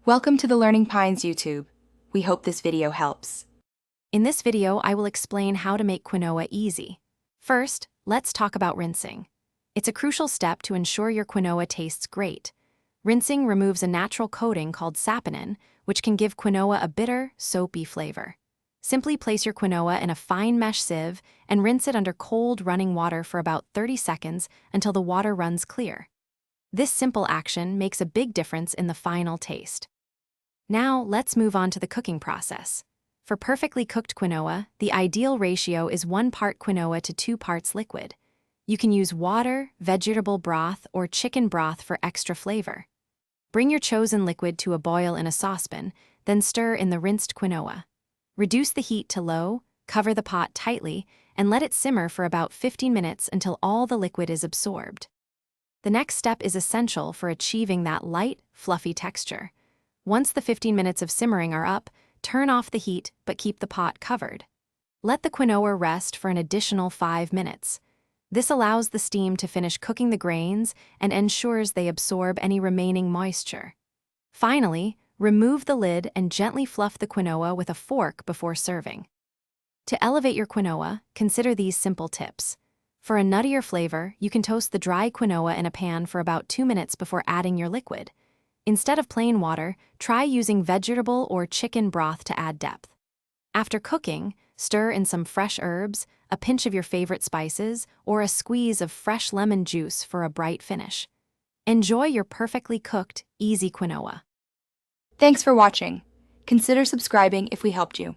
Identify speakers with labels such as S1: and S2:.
S1: Welcome to the Learning Pines YouTube. We hope this video helps.
S2: In this video, I will explain how to make quinoa easy. First, let's talk about rinsing. It's a crucial step to ensure your quinoa tastes great. Rinsing removes a natural coating called saponin, which can give quinoa a bitter, soapy flavor. Simply place your quinoa in a fine mesh sieve and rinse it under cold running water for about 30 seconds until the water runs clear. This simple action makes a big difference in the final taste. Now, let's move on to the cooking process. For perfectly cooked quinoa, the ideal ratio is 1 part quinoa to 2 parts liquid. You can use water, vegetable broth, or chicken broth for extra flavor. Bring your chosen liquid to a boil in a saucepan, then stir in the rinsed quinoa. Reduce the heat to low, cover the pot tightly, and let it simmer for about 15 minutes until all the liquid is absorbed. The next step is essential for achieving that light, fluffy texture. Once the 15 minutes of simmering are up, turn off the heat but keep the pot covered. Let the quinoa rest for an additional 5 minutes. This allows the steam to finish cooking the grains and ensures they absorb any remaining moisture. Finally, remove the lid and gently fluff the quinoa with a fork before serving. To elevate your quinoa, consider these simple tips. For a nuttier flavor, you can toast the dry quinoa in a pan for about 2 minutes before adding your liquid. Instead of plain water, try using vegetable or chicken broth to add depth. After cooking, stir in some fresh herbs, a pinch of your favorite spices, or a squeeze of fresh lemon juice for a bright finish. Enjoy your perfectly cooked, easy quinoa.
S1: Thanks for watching. Consider subscribing if we helped you.